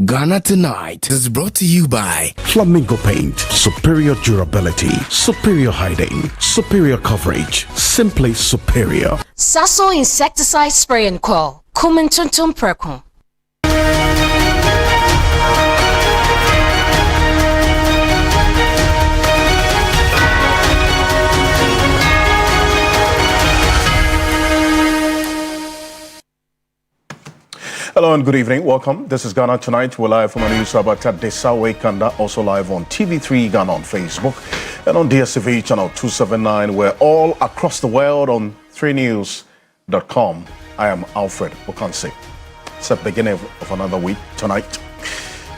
Ghana Tonight is brought to you by Flamingo Paint. Superior durability, superior hiding, superior coverage, simply superior. Sasso Insecticide Spray and Coil. Kumentuntum Prekun. Hello and good evening. Welcome. This is Ghana Tonight. We're live from a news hub at Desawe Kanda, also live on TV3 Ghana on Facebook and on DSTV channel 279. We're all across the world on 3news.com. I am Alfred Okansi. It's the beginning of another week tonight.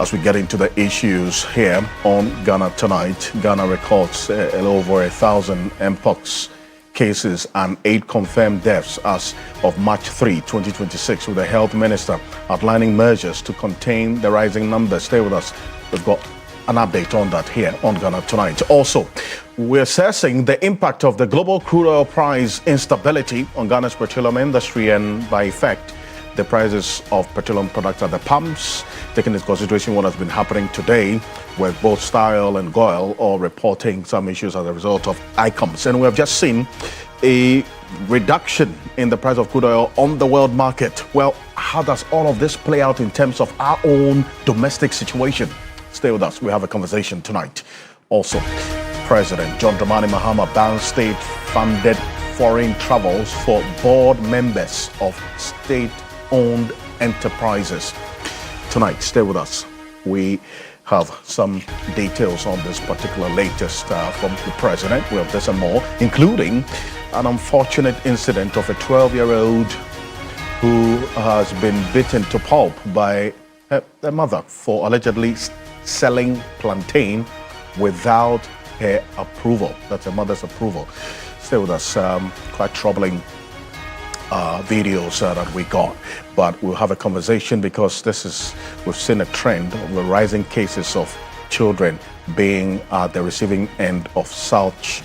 As we get into the issues here on Ghana Tonight, Ghana records a little over 1,000 Mpox cases and 8 confirmed deaths as of March 3, 2026, with the health minister outlining measures to contain the rising numbers. Stay with us. We've got an update on that here on Ghana Tonight. Also, we're assessing the impact of the global crude oil price instability on Ghana's petroleum industry and, by effect, the prices of petroleum products at the pumps, taking into consideration what has been happening today with both Style and Goil all reporting some issues as a result of ICOMS. And we have just seen a reduction in the price of crude oil on the world market. Well, how does all of this play out in terms of our own domestic situation? Stay with us. We have a conversation tonight. Also, President John Dramani Mahama bans state-funded foreign travels for board members of state-owned enterprises. Tonight, stay with us. We have some details on this particular latest from the president. We have this and more, including an unfortunate incident of a 12-year-old who has been beaten to pulp by her mother for allegedly selling plantain without her approval. That's her mother's approval. Stay with us. Quite troubling videos that we got, but we'll have a conversation because we've seen a trend of the rising cases of children being at the receiving end of such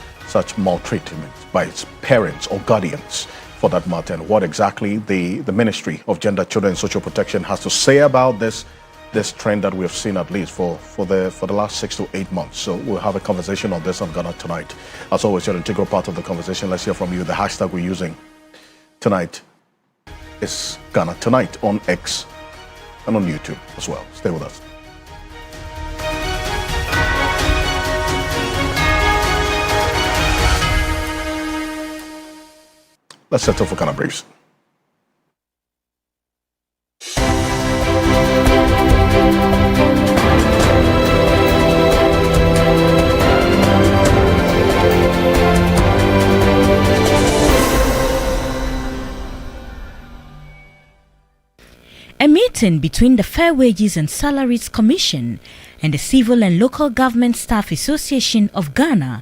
maltreatment by its parents or guardians, for that matter, and what exactly the Ministry of Gender, Children and Social Protection has to say about this trend that we have seen, at least for the last 6 to 8 months. So we'll have a conversation on this on Ghana Tonight. As always, you're an integral part of the conversation. Let's hear from you. The hashtag we're using tonight is Ghana Tonight on X and on YouTube as well. Stay with us. Let's settle for Ghana Briefs. A meeting between the Fair Wages and Salaries Commission and the Civil and Local Government Staff Association of Ghana,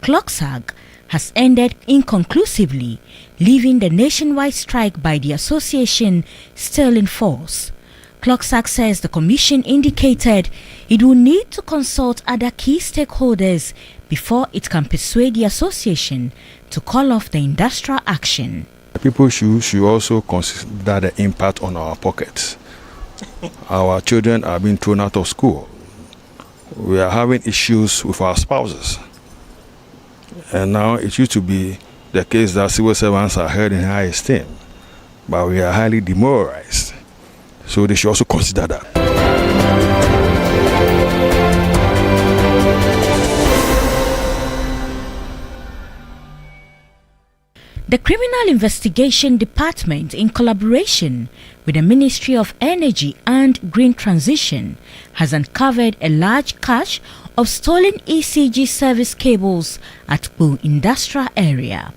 CLOGSAG, has ended inconclusively, leaving the nationwide strike by the association still in force. CLOGSAG says the commission indicated it will need to consult other key stakeholders before it can persuade the association to call off the industrial action. People should also consider the impact on our pockets. Our children are being thrown out of school. We are having issues with our spouses. And now it used to be the case that civil servants are held in high esteem, but we are highly demoralized. So they should also consider that. The Criminal Investigation Department, in collaboration with the Ministry of Energy and Green Transition, has uncovered a large cache of stolen ECG service cables at Kpu Industrial Area.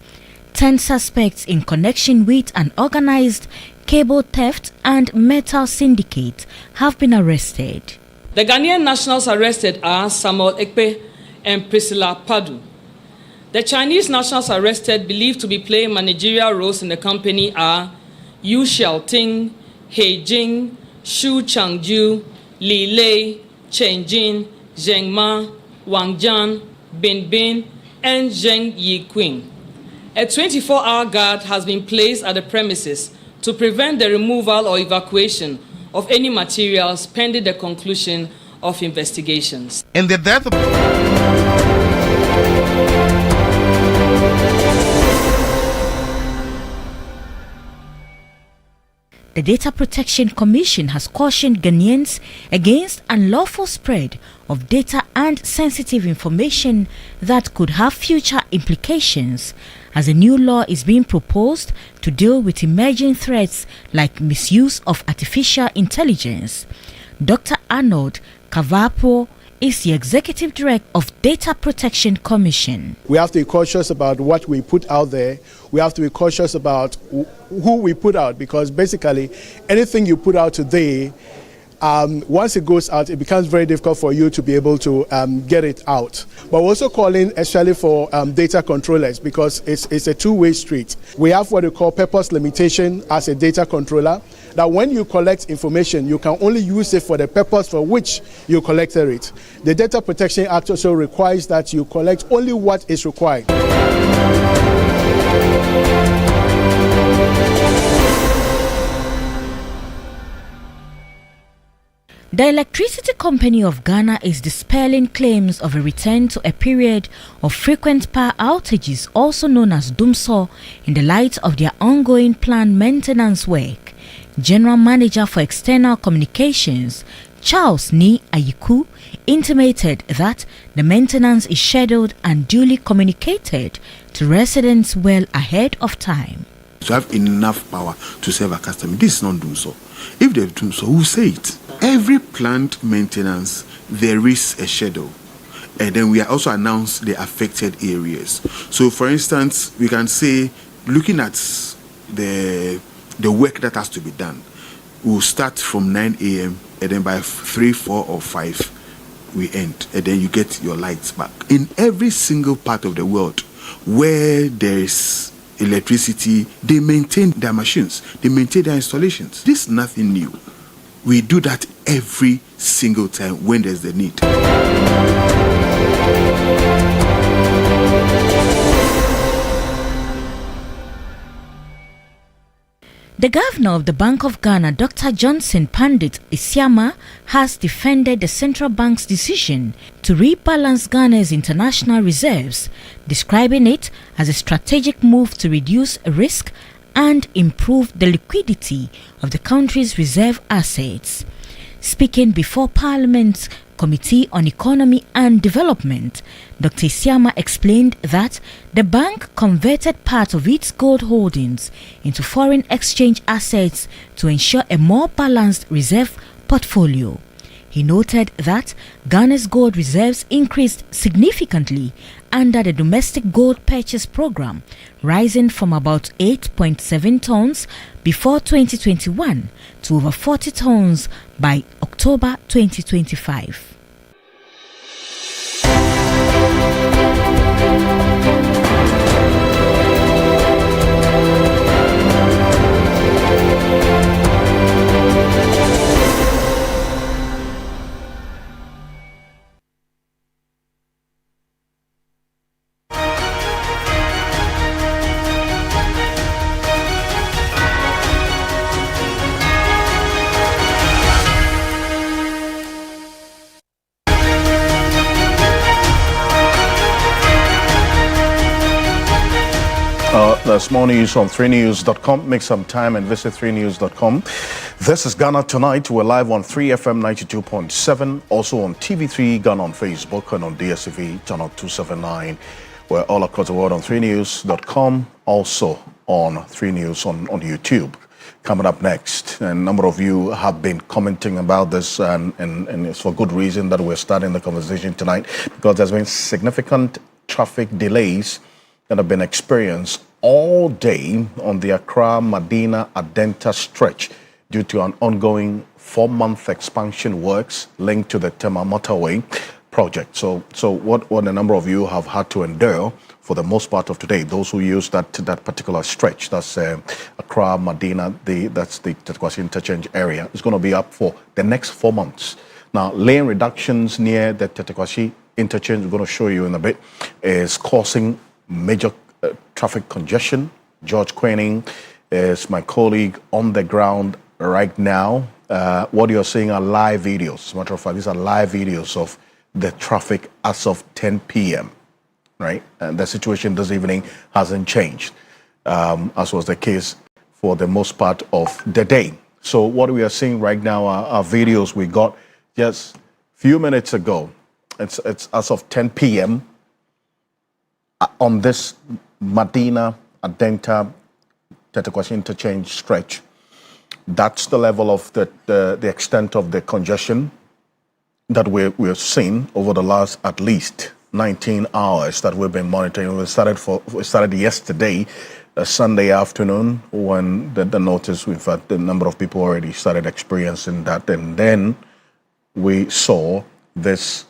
10 suspects in connection with an organized cable theft and metal syndicate have been arrested. The Ghanaian nationals arrested are Samuel Ekpe and Priscilla Padu. The Chinese nationals arrested, believed to be playing managerial roles in the company, are Yu Xiaoting, He Jing, Xu Changju, Li Lei, Chen Jin, Zheng Ma, Wang Jian, Bin Bin, and Zheng Yiqing. A 24-hour guard has been placed at the premises to prevent the removal or evacuation of any materials pending the conclusion of investigations. In the death of The Data Protection Commission has cautioned Ghanaians against unlawful spread of data and sensitive information that could have future implications, as a new law is being proposed to deal with emerging threats like misuse of artificial intelligence. Dr. Arnold Kavapo is the Executive Director of Data Protection Commission. We have to be cautious about what we put out there. We have to be cautious about who we put out, because basically anything you put out today, once it goes out, it becomes very difficult for you to be able to get it out. But we're also calling especially for data controllers, because it's a two-way street. We have what we call purpose limitation as a data controller, that when you collect information, you can only use it for the purpose for which you collected it. The Data Protection Act also requires that you collect only what is required. The Electricity Company of Ghana is dispelling claims of a return to a period of frequent power outages, also known as DUMSO, in the light of their ongoing planned maintenance work. General Manager for External Communications, Charles Ni Ayiku, intimated that the maintenance is scheduled and duly communicated to residents well ahead of time. To have enough power to serve a customer. This is not doing so. If they do so, who say it? Every plant maintenance, there is a schedule. And then we also announce the affected areas. So for instance, we can say, looking at the work that has to be done, we'll start from 9 a.m. and then by 3, 4 or 5, we end. And then you get your lights back. In every single part of the world where there is electricity, they maintain their machines, they maintain their installations. This is nothing new. We do that every single time when there's the need. The governor of the Bank of Ghana, Dr. Johnson Pandit Isiama, has defended the central bank's decision to rebalance Ghana's international reserves, describing it as a strategic move to reduce risk and improve the liquidity of the country's reserve assets. Speaking before Parliament's Committee on Economy and Development, Dr. Isiama explained that the bank converted part of its gold holdings into foreign exchange assets to ensure a more balanced reserve portfolio. He noted that Ghana's gold reserves increased significantly under the domestic gold purchase program, rising from about 8.7 tons before 2021 to over 40 tons by October 2025. There's more news on 3news.com. Make some time and visit 3news.com. This is Ghana Tonight. We're live on 3FM 92.7, also on TV3 Ghana on Facebook and on DSTV channel 279. We're all across the world on 3news.com, also on 3News on YouTube. Coming up next, a number of you have been commenting about this, and it's for good reason that we're starting the conversation tonight, because there's been significant traffic delays that have been experienced all day on the Accra-Medina-Adenta stretch due to an ongoing 4-month expansion works linked to the Tema Motorway project. So what a number of you have had to endure for the most part of today, those who use that particular stretch, that's Accra-Medina, that's the Tetequasi interchange area, is going to be up for the next 4 months. Now, lane reductions near the Tetequasi interchange, we're going to show you in a bit, is causing major traffic congestion. George Queening is my colleague on the ground right now. What you're seeing are live videos. As a matter of fact, these are live videos of the traffic as of 10 p.m., right? And the situation this evening hasn't changed, as was the case for the most part of the day. So what we are seeing right now are videos we got just a few minutes ago. It's as of 10 p.m. on this Medina Adenta Tetequashi interchange stretch. That's the level of the extent of the congestion that we're seeing over the last at least 19 hours that we've been monitoring. We started yesterday, Sunday afternoon, when the notice, in fact, the number of people already started experiencing that. And then we saw this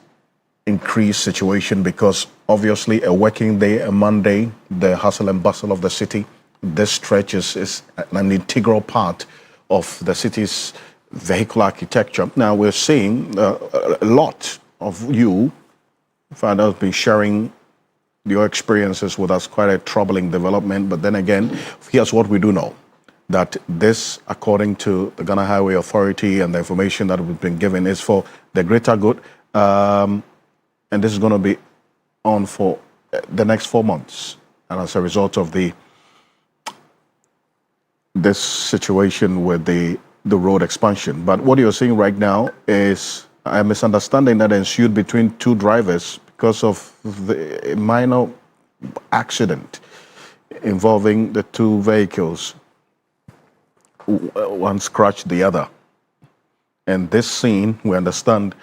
increased situation because obviously a working day, a Monday, the hustle and bustle of the city, this stretch is an integral part of the city's vehicular architecture. Now we're seeing a lot of you find out been sharing your experiences with us, quite a troubling development. But then again, here's what we do know, that this, according to the Ghana Highway Authority and the information that we've been given, is for the greater good. And this is going to be on for the next 4 months. And as a result of this situation with the road expansion. But what you're seeing right now is a misunderstanding that ensued between two drivers because of the minor accident involving the two vehicles. One scratched the other. And this scene, we understand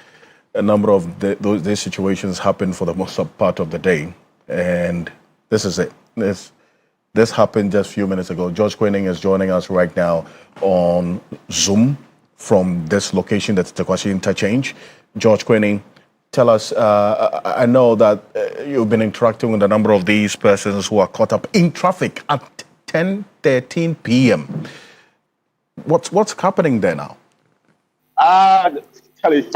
a number of these situations happen for the most part of the day. And this is it. This happened just a few minutes ago. George Quinning is joining us right now on Zoom from this location, that's Tetequashi Interchange. George Quinning, tell us, I know that you've been interacting with a number of these persons who are caught up in traffic at 10:13 p.m. What's happening there now? Charlie,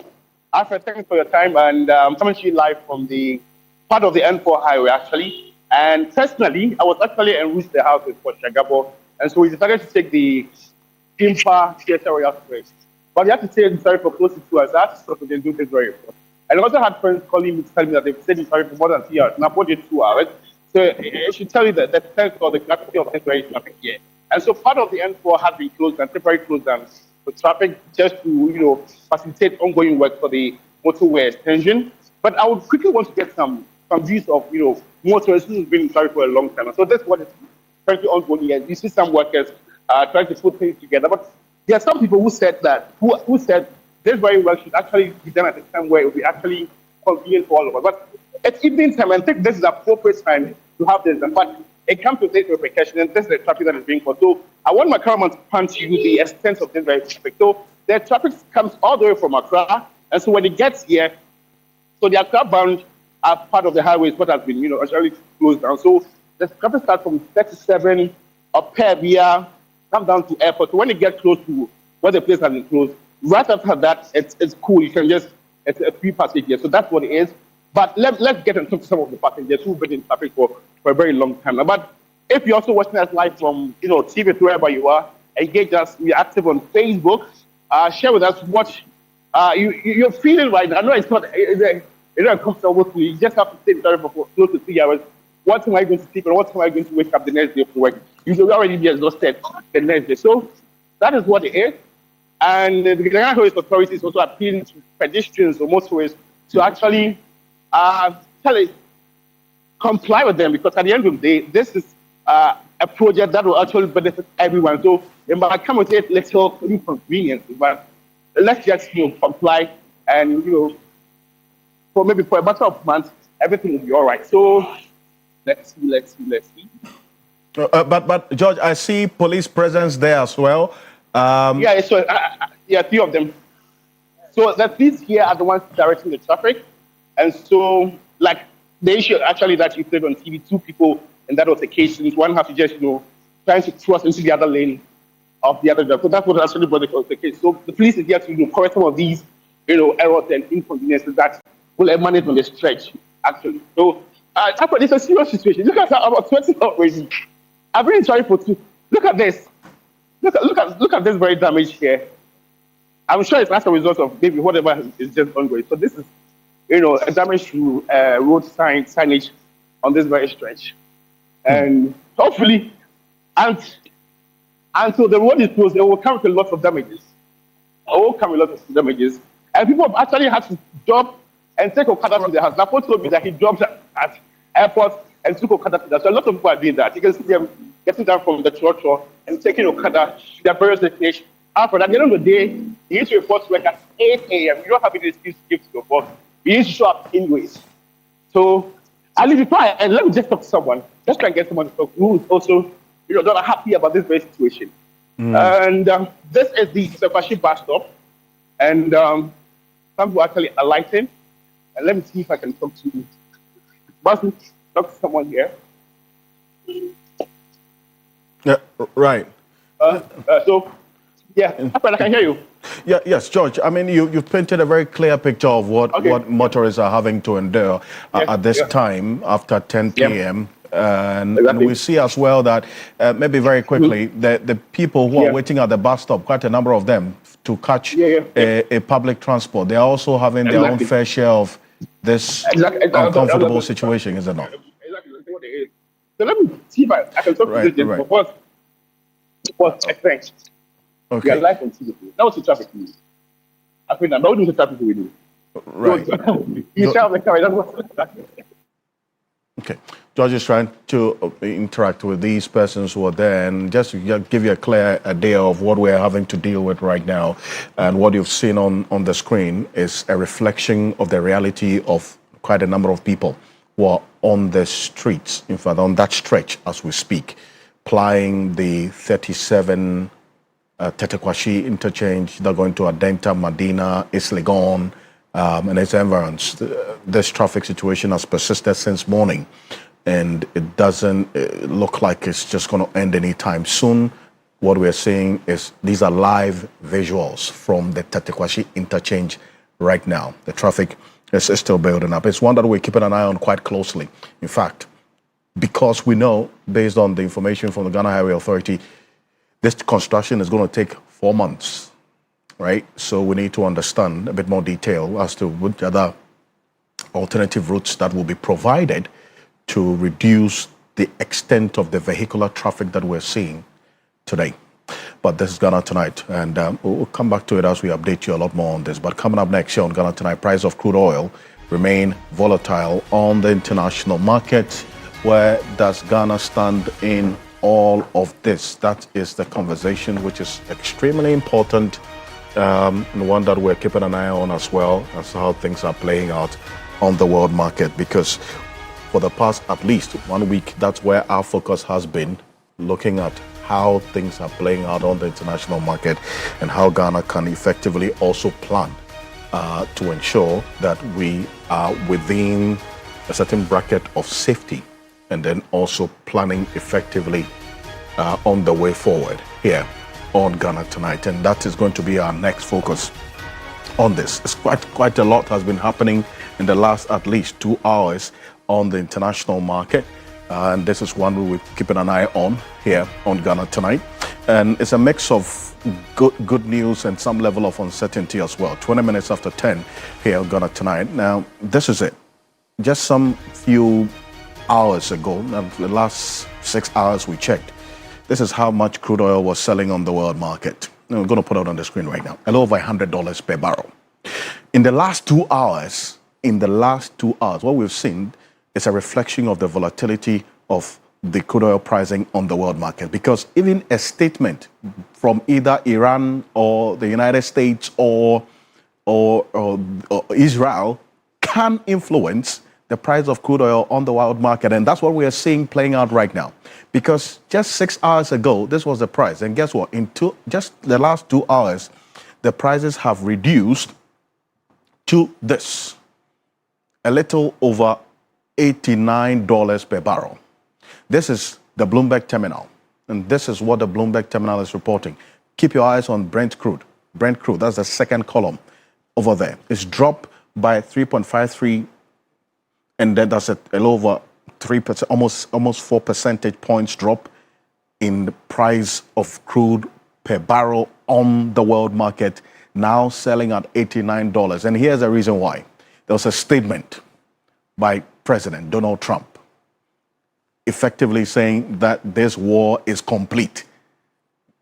Alfred, thanks for your time. And I'm coming to you live from the part of the N4 highway, actually. And personally, I was actually en route to the house with Shagabo. And so we decided to take the Kimpa Theatre Royal Express. But we had to stay sorry for close to 2 hours. That's so we can do this very fast. And I also had friends calling me to tell me that they've stayed in sorry for more than 3 hours. Now, what 2 hours? So it should tell you that the sense or the capacity of temporary traffic here. And so part of the N4 has been closed and temporarily closed down for traffic just to, facilitate ongoing work for the motorway extension. But I would quickly want to get some views of, motorists who've been in traffic for a long time. And so that's what is currently ongoing here. You see some workers trying to put things together. But there are some people who said that, who said this very well should actually be done at a time where it will be actually convenient for all of us. But at evening time, I think this is the appropriate time to have this. But it comes with this repercussion, and this is the traffic that is being caused. So I want my cameraman to pan to you the extent of this very traffic. So the traffic comes all the way from Accra, and so when it gets here, so the Accra bound part of the highway is what has been, actually closed down. So the traffic starts from 37 up here, come down to airport. So when it gets close to where the place has been closed, right after that, it's cool. You can just, it's a free passage here. So that's what it is. But let's get into some of the passengers who've been in traffic for a very long time now. But if you're also watching us live from, TV, wherever you are, engage us. We're active on Facebook. Share with us what you're feeling right now. I know it's not uncomfortable to you. You just have to stay in traffic for close to 3 hours. What time are you going to sleep and what time are you going to wake up the next day for work? You should already be exhausted the next day. So that is what it is. And the Ghana Highway Authority is also appealing to pedestrians or motorists to actually comply with them, because at the end of the day, this is a project that will actually benefit everyone. So it might come with a little inconvenience, but let's just comply and for a matter of months, everything will be all right. So let's see. But George, I see police presence there as well. Three of them. So the police here are the ones directing the traffic. And so, like, the issue actually that you played on TV, 2 people in that altercation, one has to just, trying to cross into the other lane of the other driver. So that's what actually brought the case. So the police is here to correct some of these, errors and inconveniences that will emanate on the stretch, actually. So, it's a serious situation. Look at that, about 20 already. I've been trying for 2. Look at this. look at this very damage here. I'm sure it's as a result of maybe whatever is just ongoing. So this is, a damage to road signage on this very stretch, and hopefully, until the road is closed, it will come with a lot of damages. And people have actually had to drop and take Okada to their house. Napo told me that he dropped at airport and took Okada to that. So a lot of people are doing that. You can see them getting down from the trotro and taking Okada to their various destinations. After, at the end of the day, you need to report to work at 8 a.m. You don't have any excuse to give to your boss. You need to show up anyways. So, at least before and let me just talk to someone. Just try and get someone to talk who is also, not happy about this very situation. And this is the Sekwashi bus stop. And some people actually alighting. And let me see if I can talk to someone here. Yeah, right. I can hear you. Yeah, yes, George. I mean, you've painted a very clear picture of what motorists are having to endure at this time after 10 p.m. And we see as well that maybe very quickly the people who are waiting at the bus stop, quite a number of them, to catch a public transport, they are also having their own fair share of this uncomfortable situation, is it not? Exactly what it is. So let me see if I can talk to this before I think. Okay. We are live on TV. That was the traffic news. I think that was the traffic we do. Right. You shall make it. Okay. George is trying to interact with these persons who are there and just give you a clear idea of what we're having to deal with right now. And what you've seen on the screen is a reflection of the reality of quite a number of people who are on the streets, in fact, on that stretch as we speak, plying the 37 Tetekwashi interchange. They're going to Adenta, Medina, East Legon, and its environs. This traffic situation has persisted since morning, and it doesn't look like it's just going to end anytime soon. What we're seeing is these are live visuals from the Tetekwashi interchange right now. The traffic is still building up. It's one that we're keeping an eye on quite closely. In fact, because we know, based on the information from the Ghana Highway Authority, this construction is going to take 4 months, right? So we need to understand a bit more detail as to what other alternative routes that will be provided to reduce the extent of the vehicular traffic that we're seeing today. But this is Ghana Tonight, and we'll come back to it as we update you a lot more on this. But coming up next here on Ghana Tonight, price of crude oil remain volatile on the international market. Where does Ghana stand in all of this? That is the conversation, which is extremely important, and one that we're keeping an eye on as well as how things are playing out on the world market. Because for the past at least 1 week, that's where our focus has been, looking at how things are playing out on the international market and how Ghana can effectively also plan to ensure that we are within a certain bracket of safety, and then also planning effectively on the way forward here on Ghana Tonight. And that is going to be our next focus on this. It's quite a lot has been happening in the last at least 2 hours on the international market. And this is one we're keeping an eye on here on Ghana Tonight. And it's a mix of good news and some level of uncertainty as well. 20 minutes after 10 here on Ghana Tonight. Now, this is it. Just some few hours ago, the last 6 hours we checked, this is how much crude oil was selling on the world market. We're going to put it on the screen right now. A little over $100 per barrel. In the last 2 hours, what we've seen is a reflection of the volatility of the crude oil pricing on the world market. Because even a statement from either Iran or the United States or Israel can influence the price of crude oil on the world market. And that's what we are seeing playing out right now. Because just 6 hours ago, this was the price. And guess what? In just the last 2 hours, the prices have reduced to this, a little over $89 per barrel. This is the Bloomberg terminal. And this is what the Bloomberg terminal is reporting. Keep your eyes on Brent crude. Brent crude, that's the second column over there. It's dropped by 3.53, and then that's a little over 3%, almost 4 percentage points drop in the price of crude per barrel on the world market, now selling at $89. And here's the reason why. There was a statement by President Donald Trump effectively saying that this war is complete.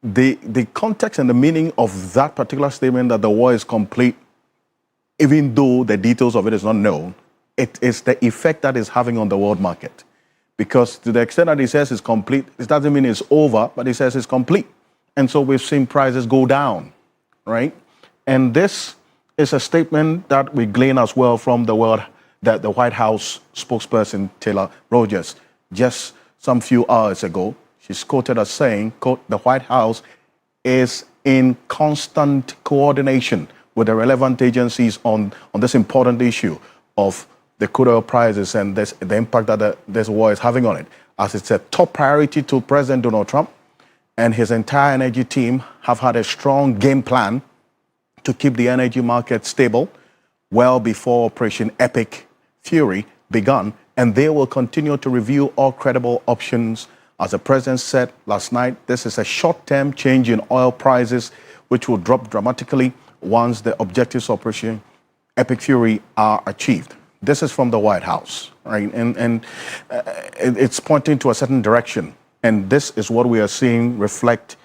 The context and the meaning of that particular statement, that the war is complete, even though the details of it is not known, it is the effect that is having on the world market. Because to the extent that he says it's complete, it doesn't mean it's over, but he says it's complete. And so we've seen prices go down, right? And this is a statement that we glean as well from the White House spokesperson, Taylor Rogers. Just some few hours ago, she's quoted as saying, quote, the White House is in constant coordination with the relevant agencies on this important issue of the crude oil prices and the impact that this war is having on it, as it's a top priority to President Donald Trump and his entire energy team have had a strong game plan to keep the energy market stable well before Operation Epic Fury began, and they will continue to review all credible options. As the president said last night, this is a short-term change in oil prices, which will drop dramatically once the objectives of Operation Epic Fury are achieved. This is from the White House, right? And it's pointing to a certain direction. And this is what we are seeing reflect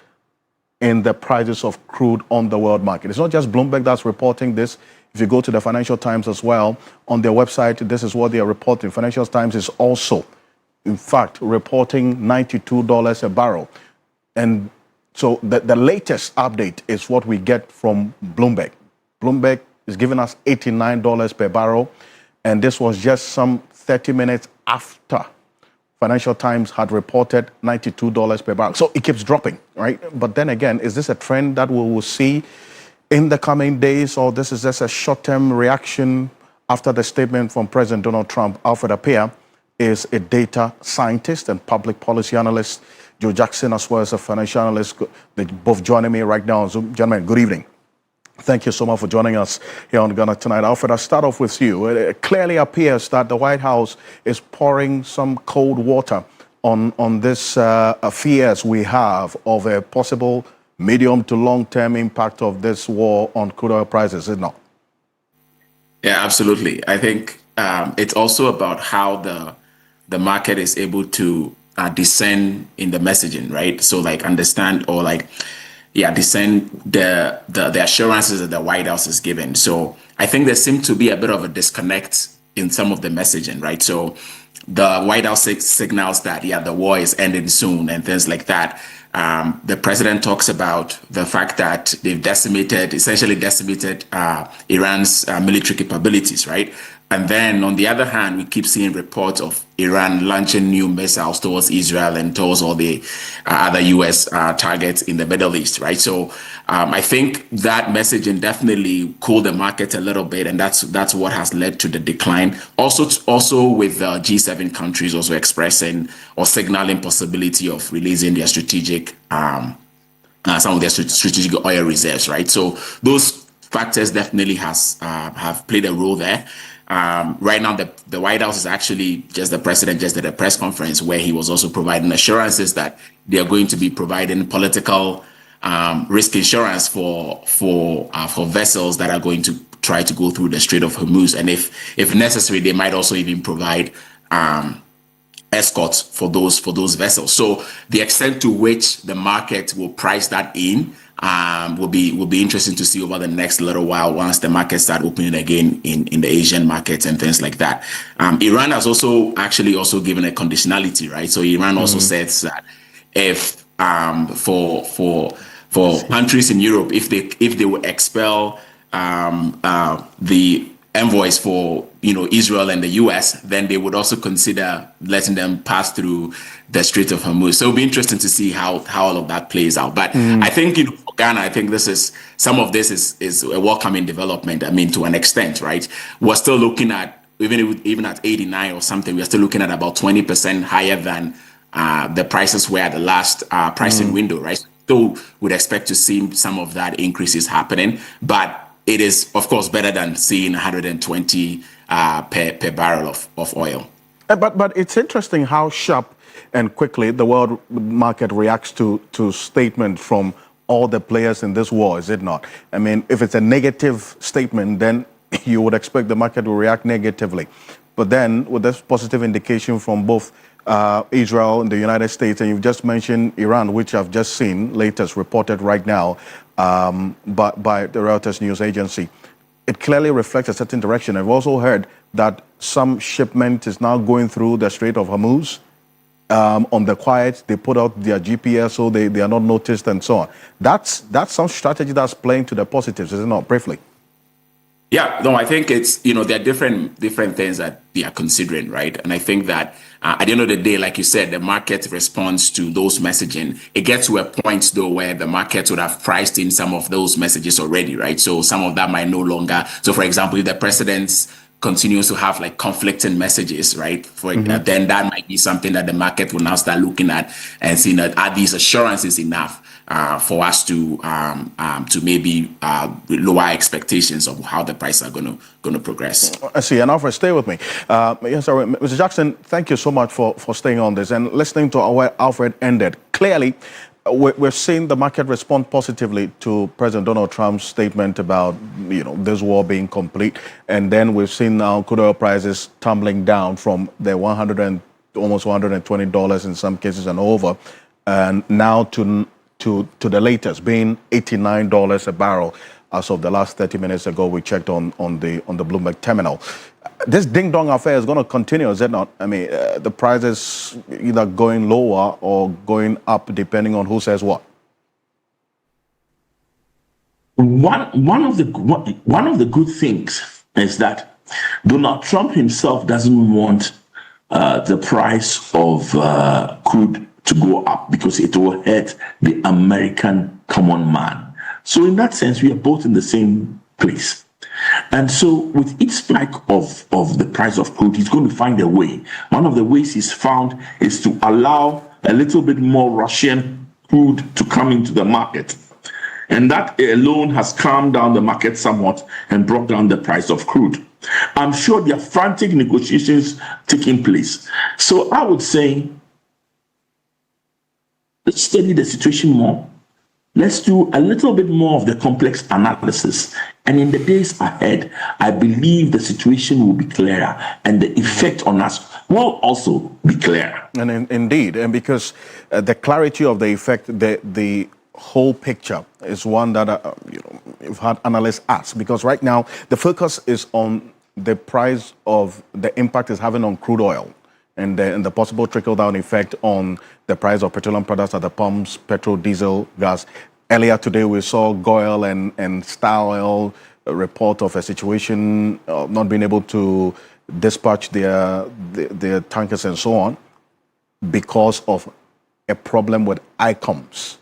in the prices of crude on the world market. It's not just Bloomberg that's reporting this. If you go to the Financial Times as well, on their website, this is what they are reporting. Financial Times is also, in fact, reporting $92 a barrel. And so the latest update is what we get from Bloomberg. Bloomberg is giving us $89 per barrel. And this was just some 30 minutes after Financial Times had reported $92 per barrel. So it keeps dropping, right? But then again, is this a trend that we will see in the coming days, or this is just a short-term reaction after the statement from President Donald Trump? Alfred Appiah is a data scientist and public policy analyst. Joe Jackson, as well as a financial analyst, they're both joining me right now on Zoom. Gentlemen, good evening. Thank you so much for joining us here on Ghana Tonight. Alfred, I'll start off with you. It clearly appears that the White House is pouring some cold water on this fears we have of a possible medium to long-term impact of this war on crude oil prices, is it not? Yeah, absolutely. I think it's also about how the market is able to discern in the messaging, right? So understand or discern the assurances that the White House is given. So I think there seems to be a bit of a disconnect in some of the messaging, right? So the White House signals that, the war is ending soon and things like that. The president talks about the fact that they've essentially decimated Iran's military capabilities, right? And then on the other hand, we keep seeing reports of Iran launching new missiles towards Israel and towards all the other U.S. targets in the Middle East, right? So I think that messaging definitely cooled the market a little bit, and that's what has led to the decline. Also with the G7 countries also expressing or signaling possibility of releasing their strategic some of their strategic oil reserves, right? So those factors definitely have played a role there. Right now, the White House is actually the president just did a press conference where he was also providing assurances that they are going to be providing political risk insurance for vessels that are going to try to go through the Strait of Hormuz, and if necessary, they might also even provide escorts for those vessels. So the extent to which the market will price that in will be interesting to see over the next little while once the markets start opening again in the Asian markets and things like that. Iran has also given a conditionality, right? So Iran also says that if for countries in Europe, if they would expel the envoys for Israel and the US, then they would also consider letting them pass through the Strait of Hormuz. So it'll be interesting to see how all of that plays out. But I think for Ghana, I think some of this is a welcoming development. I mean, to an extent, right? We're still looking at even at 89 or something, we're still looking at about 20% higher than the prices were at the last pricing window, right? So would expect to see some of that increases happening, but it is, of course, better than seeing 120 per barrel of oil. But it's interesting how sharp and quickly the world market reacts to statement from all the players in this war, is it not? I mean, if it's a negative statement, then you would expect the market will react negatively. But then, with this positive indication from both Israel and the United States, and you've just mentioned Iran, which I've just seen, latest reported right now by the Reuters news agency, it clearly reflects a certain direction. I've also heard that some shipment is now going through the Strait of Hormuz on the quiet. They put out their GPS so they are not noticed and so on. That's some strategy that's playing to the positives, is it not? Briefly. Yeah, no, I think it's, there are different things that they are considering, right? And I think that at the end of the day, like you said, the market responds to those messaging. It gets to a point, though, where the market would have priced in some of those messages already, right? So some of that might no longer. So, for example, if the president continues to have like conflicting messages, right? Then that might be something that the market will now start looking at and seeing that are these assurances enough for us to maybe lower expectations of how the prices are going to progress. I see. And Alfred, stay with me. Yes, sorry, Mr. Jackson, thank you so much for staying on this and listening to where Alfred ended. Clearly, we're seeing the market respond positively to President Donald Trump's statement about this war being complete, and then we've seen now crude oil prices tumbling down from the almost $120 in some cases and over, and now to the latest being $89 a barrel as of the last 30 minutes ago. We checked on the Bloomberg terminal. This ding-dong affair is going to continue, is it not? I mean, the prices either going lower or going up depending on who says what. One of the good things is that Donald Trump himself doesn't want the price of crude to go up because it will hurt the American common man. So in that sense, we are both in the same place. And so with each spike of the price of crude, he's going to find a way. One of the ways he's found is to allow a little bit more Russian crude to come into the market. And that alone has calmed down the market somewhat and brought down the price of crude. I'm sure there are frantic negotiations taking place. So I would say, let's study the situation more. Let's do a little bit more of the complex analysis. And in the days ahead, I believe the situation will be clearer and the effect on us will also be clearer. And indeed, and because the clarity of the effect, the whole picture is one that you've had analysts ask. Because right now, the focus is on the price of the impact it's having on crude oil and the possible trickle-down effect on the price of petroleum products at the pumps, petrol, diesel, gas. Earlier today, we saw GOIL and Star Oil report of a situation not being able to dispatch their tankers and so on because of a problem with ICOMS,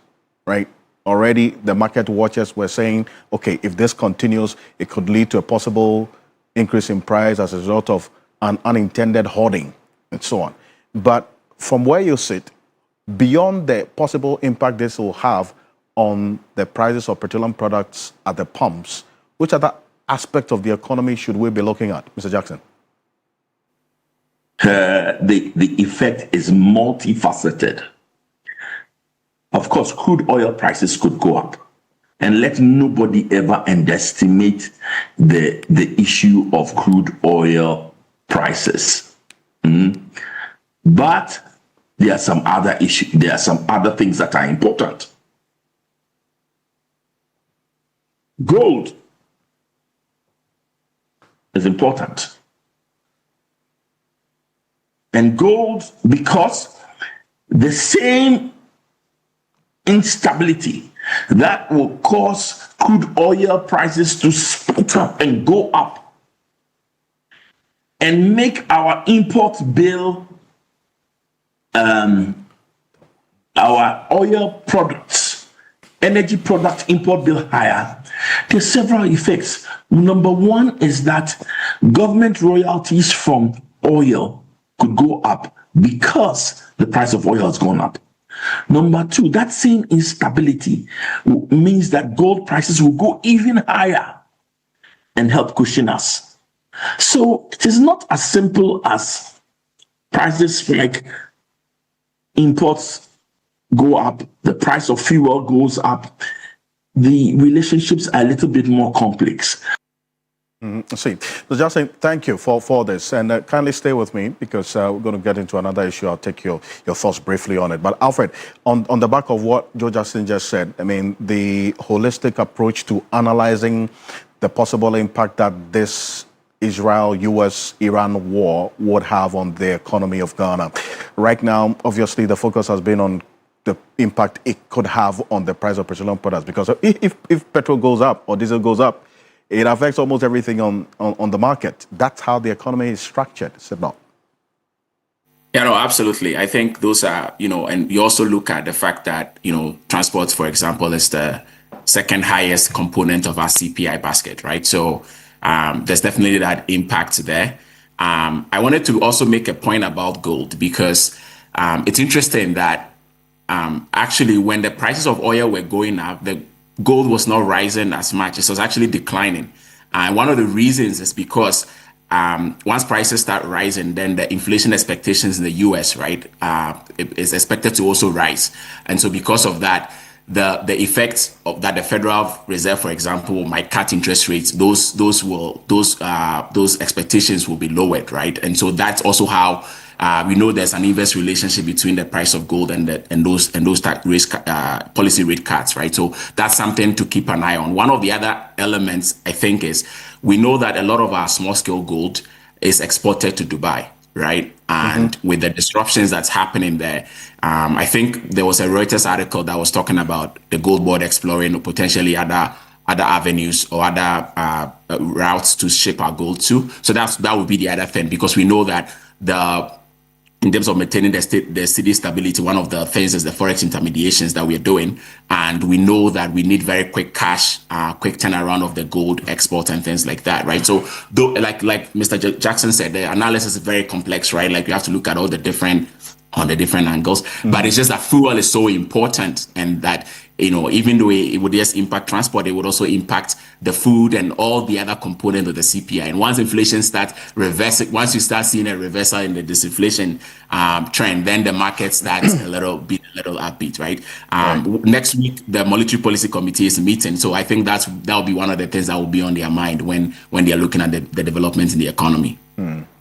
right? Already, the market watchers were saying, okay, if this continues, it could lead to a possible increase in price as a result of an unintended hoarding and so on. But from where you sit, beyond the possible impact this will have on the prices of petroleum products at the pumps, which other aspect of the economy should we be looking at, Mr. Jackson? The effect is multifaceted. Of course, crude oil prices could go up. And let nobody ever underestimate the issue of crude oil prices. But there are some other issues. There are some other things that are important. Gold is important. And gold, because the same instability that will cause crude oil prices to spike up and go up and make our import bill, our oil products, energy product import bill higher. There's several effects. Number one is that government royalties from oil could go up because the price of oil has gone up. Number two, that same instability means that gold prices will go even higher and help cushion us. So it is not as simple as prices like imports go up, the price of fuel goes up, the relationships are a little bit more complex. See, so Justin, thank you for this, and kindly stay with me because we're going to get into another issue. I'll take your thoughts briefly on it. But Alfred, on the back of what Joe Justin just said, I mean, the holistic approach to analyzing the possible impact that this Israel-US-Iran war would have on the economy of Ghana. Right now, obviously, the focus has been on the impact it could have on the price of petroleum products, because if petrol goes up or diesel goes up, it affects almost everything on the market. That's how the economy is structured, is it not? Yeah, no, absolutely. I think those are, and you also look at the fact that, transport, for example, is the second highest component of our CPI basket, right? So there's definitely that impact there. I wanted to also make a point about gold because it's interesting that actually when the prices of oil were going up, the gold was not rising as much. It was actually declining. And one of the reasons is because once prices start rising, then the inflation expectations in the US, right, is expected to also rise. And so because of that, the effects of that, the Federal Reserve, for example, might cut interest rates. Those expectations will be lowered, right? And so that's also how we know there's an inverse relationship between the price of gold and those policy rate cuts, right? So that's something to keep an eye on. One of the other elements, I think, is we know that a lot of our small scale gold is exported to Dubai, right? And with the disruptions that's happening there, I think there was a Reuters article that was talking about the Gold Board exploring potentially other avenues or other routes to ship our gold to. So that would be the other thing, because we know that in terms of maintaining the city stability, one of the things is the forex intermediations that we're doing. And we know that we need very quick cash, quick turnaround of the gold export and things like that, right? So like Mr. Jackson said, the analysis is very complex, right? Like you have to look at all the different angles, but it's just that fuel is so important, and that, even though it would just impact transport, it would also impact the food and all the other components of the CPI. And once inflation starts reversing, once you start seeing a reversal in the disinflation trend, then the market starts a little upbeat, right? Next week, the Monetary Policy Committee is meeting, so I think that will be one of the things that will be on their mind when they are looking at the developments in the economy.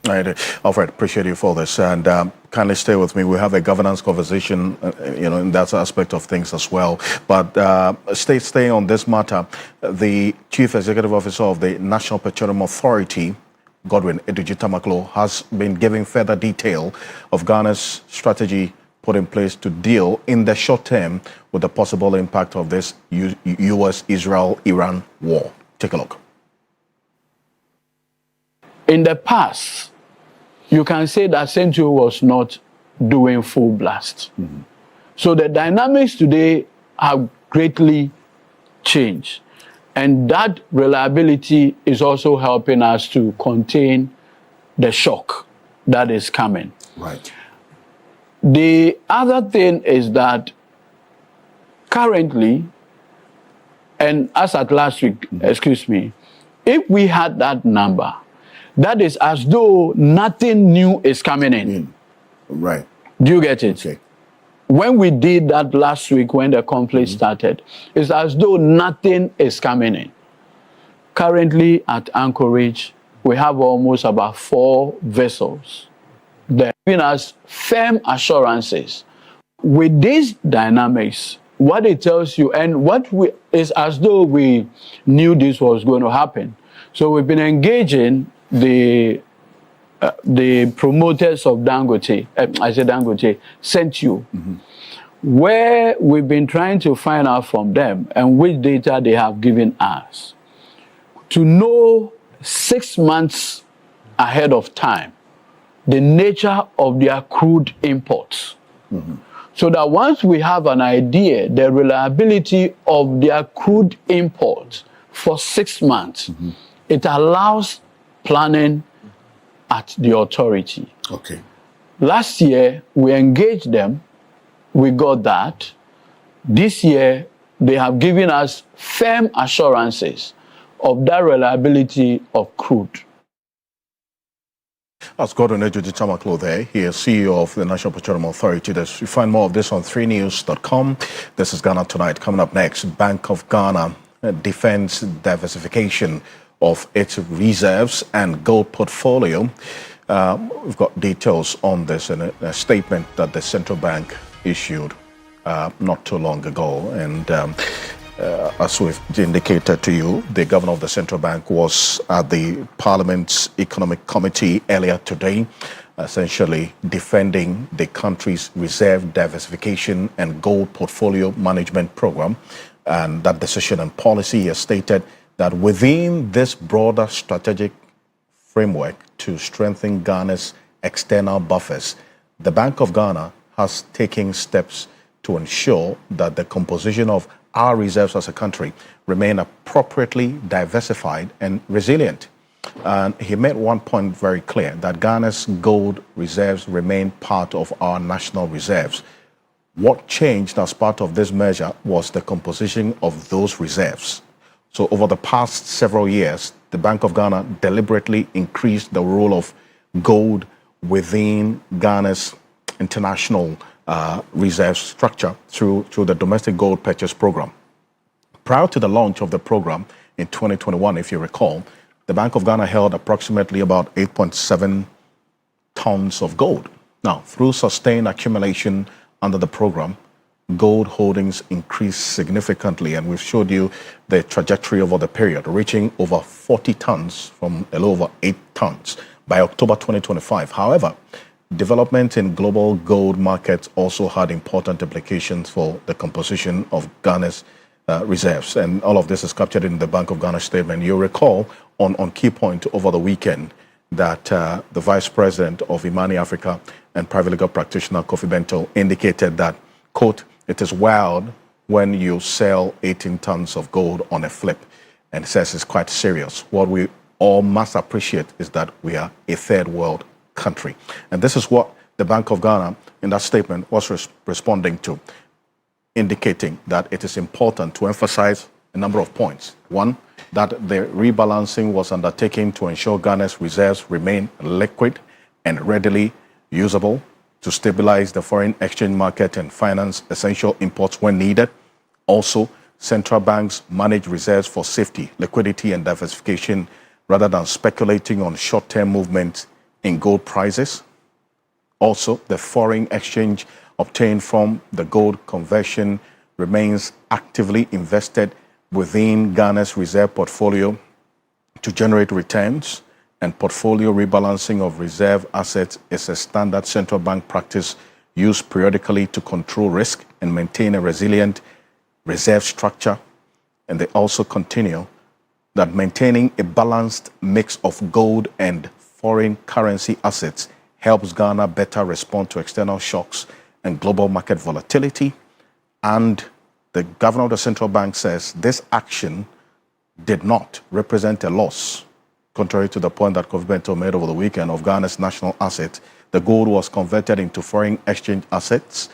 Right. Alfred, appreciate you for this, and kindly stay with me. We have a governance conversation, in that aspect of things as well. But staying on this matter, the Chief Executive Officer of the National Petroleum Authority, Godwin Edudzi-Tamaklo, has been giving further detail of Ghana's strategy put in place to deal in the short term with the possible impact of this US-Israel-Iran war. Take a look. In the past, you can say that Central was not doing full blast. So the dynamics today have greatly changed. And that reliability is also helping us to contain the shock that is coming. Right. The other thing is that currently, and as at last week, if we had that number, that is as though nothing new is coming in. Right. Do you get it? Okay. When we did that last week, when the conflict started, it's as though nothing is coming in. Currently at Anchorage, we have almost about 4 vessels. They're giving us firm assurances. With these dynamics, what it tells you, and is as though we knew this was going to happen. So we've been engaging the promoters of Dangote, Centio, where we've been trying to find out from them and which data they have given us to know 6 months ahead of time the nature of their crude imports. So that once we have an idea, the reliability of their crude imports for 6 months, it allows planning at the authority. Okay. Last year, we engaged them. We got that. This year, they have given us firm assurances of that reliability of crude. That's Gordon Ejuji Chamaklo there. He is CEO of the National Petroleum Authority. You find more of this on 3news.com. This is Ghana Tonight. Coming up next, Bank of Ghana defends diversification of its reserves and gold portfolio. We've got details on this in a statement that the central bank issued not too long ago. And as we've indicated to you, the governor of the central bank was at the Parliament's Economic Committee earlier today, essentially defending the country's reserve diversification and gold portfolio management program. And that decision and policy has stated that within this broader strategic framework to strengthen Ghana's external buffers, the Bank of Ghana has taken steps to ensure that the composition of our reserves as a country remain appropriately diversified and resilient. And he made one point very clear, that Ghana's gold reserves remain part of our national reserves. What changed as part of this measure was the composition of those reserves. So over the past several years, the Bank of Ghana deliberately increased the role of gold within Ghana's international reserve structure through the domestic gold purchase program. Prior to the launch of the program in 2021, if you recall, the Bank of Ghana held approximately about 8.7 tons of gold. Now, through sustained accumulation under the program, gold holdings increased significantly, and we've showed you the trajectory over the period, reaching over 40 tons from a little over 8 tons by October 2025. However, development in global gold markets also had important implications for the composition of Ghana's reserves. And all of this is captured in the Bank of Ghana statement. You'll recall on Key Point over the weekend that the Vice President of Imani Africa and private legal practitioner Kofi Bento indicated that, quote, "It is wild when you sell 18 tons of gold on a flip," and says it's quite serious. What we all must appreciate is that we are a third world country. And this is what the Bank of Ghana in that statement was responding to, indicating that it is important to emphasize a number of points. One, that the rebalancing was undertaken to ensure Ghana's reserves remain liquid and readily usable to stabilize the foreign exchange market and finance essential imports when needed. Also, central banks manage reserves for safety, liquidity, and diversification rather than speculating on short-term movements in gold prices. Also, the foreign exchange obtained from the gold conversion remains actively invested within Ghana's reserve portfolio to generate returns, and portfolio rebalancing of reserve assets is a standard central bank practice used periodically to control risk and maintain a resilient reserve structure. And they also continue that maintaining a balanced mix of gold and foreign currency assets helps Ghana better respond to external shocks and global market volatility. And the governor of the central bank says this action did not represent a loss, contrary to the point that Kofi Bento made over the weekend, of Ghana's national asset. The gold was converted into foreign exchange assets,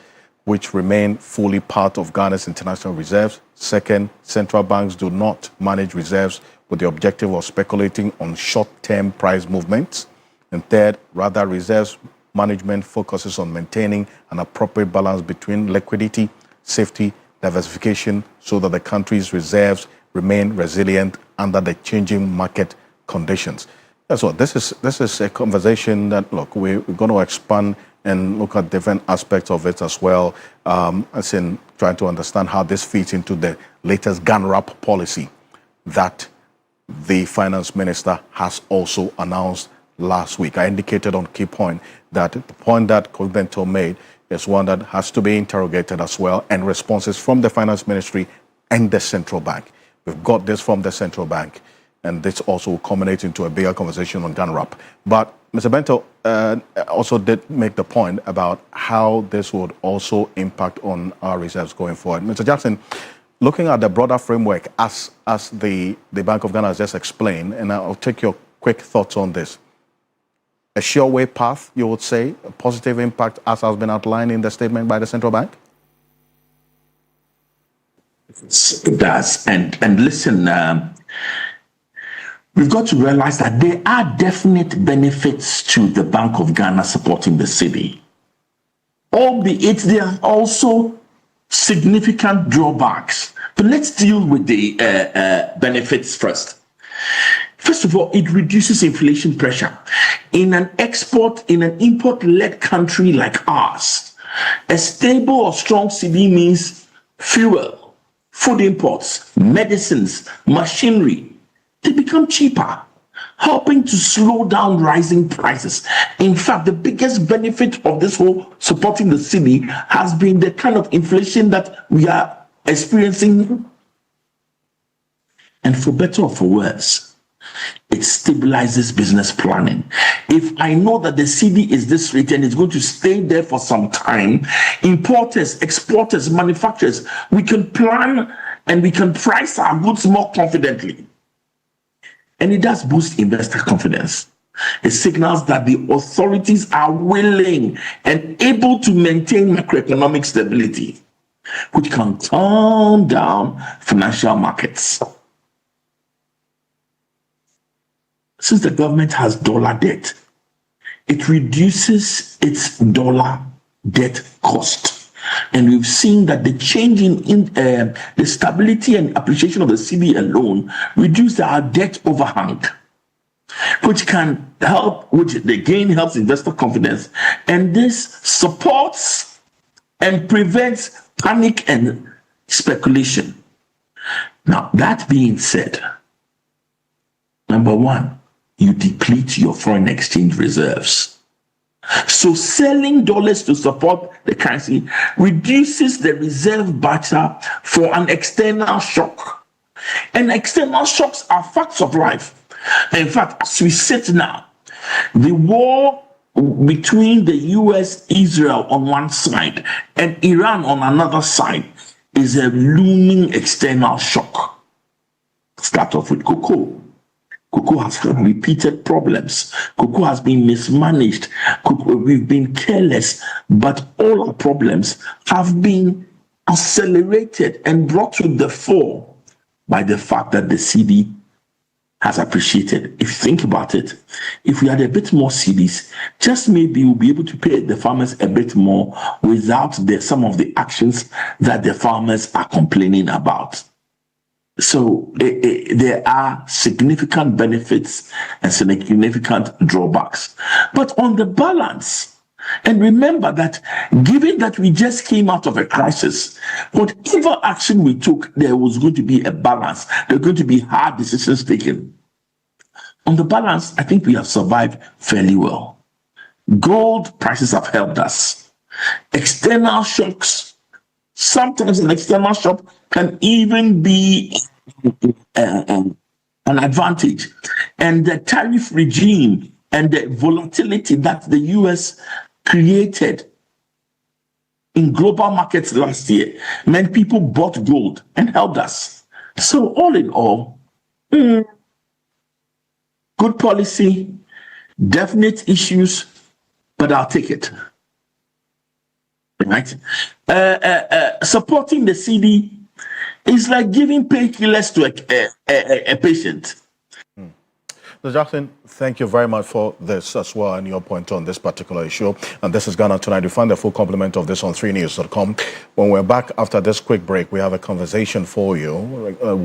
which remain fully part of Ghana's international reserves. Second, central banks do not manage reserves with the objective of speculating on short-term price movements. And third, rather, reserves management focuses on maintaining an appropriate balance between liquidity, safety, diversification, so that the country's reserves remain resilient under the changing market conditions. That's what this is a conversation that, look, we're going to expand and look at different aspects of it as well, as in trying to understand how this fits into the latest GANRAP policy that the finance minister has also announced last week. I indicated on Key Point that the point that Kofi Bento made is one that has to be interrogated as well, and responses from the finance ministry and the central bank. We've got this from the central bank, and this also will culminate into a bigger conversation on GANRAP. But Mr. Bento also did make the point about how this would also impact on our reserves going forward. Mr. Jackson, looking at the broader framework as the Bank of Ghana has just explained, and I'll take your quick thoughts on this. A sure way path, you would say, a positive impact as has been outlined in the statement by the central bank? It does. And listen, we've got to realize that there are definite benefits to the Bank of Ghana supporting the cedi. Albeit there are also significant drawbacks. But let's deal with the benefits first. First of all, it reduces inflation pressure. In an import-led country like ours, a stable or strong cedi means fuel, food imports, medicines, machinery. They become cheaper, helping to slow down rising prices. In fact, the biggest benefit of this whole supporting the cedi has been the kind of inflation that we are experiencing. And for better or for worse, it stabilizes business planning. If I know that the cedi is this rate and it's going to stay there for some time, importers, exporters, manufacturers, we can plan and we can price our goods more confidently. And it does boost investor confidence. It signals that the authorities are willing and able to maintain macroeconomic stability, which can calm down financial markets. Since the government has dollar debt, it reduces its dollar debt cost. And we've seen that the change in the stability and appreciation of the cedi alone reduced our debt overhang, which can help, which again helps investor confidence. And this supports and prevents panic and speculation. Now, that being said, number one, you deplete your foreign exchange reserves. So selling dollars to support the currency reduces the reserve barter for an external shock. And external shocks are facts of life. In fact, as we sit now, the war between the US, Israel on one side and Iran on another side is a looming external shock. Start off with cocoa. Cocoa has had repeated problems. Cocoa has been mismanaged. We've been careless, but all our problems have been accelerated and brought to the fore by the fact that the cedi has appreciated. If you think about it, if we had a bit more cedis, just maybe we'll be able to pay the farmers a bit more without some of the actions that the farmers are complaining about. So there are significant benefits and significant drawbacks. But on the balance, and remember that given that we just came out of a crisis, whatever action we took, there was going to be a balance. There are going to be hard decisions taken. On the balance, I think we have survived fairly well. Gold prices have helped us. External shocks, sometimes an external shock can even be an advantage. And the tariff regime and the volatility that the US created in global markets last year meant people bought gold and helped us. So all in all, good policy, definite issues, but I'll take it. Right? Supporting the cedi is like giving painkillers to a patient. Mr. Jackson, thank you very much for this as well and your point on this particular issue. And this is Ghana Tonight. You find the full complement of this on 3news.com. When we're back after this quick break, we have a conversation for you,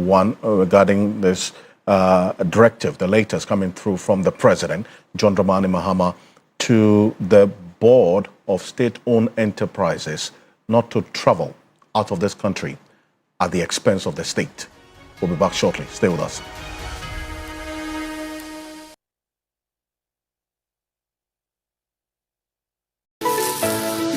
one regarding this directive, the latest coming through from the President, John Dramani Mahama, to the Board of State-Owned Enterprises not to travel out of this country at the expense of the state. We'll be back shortly. Stay with us.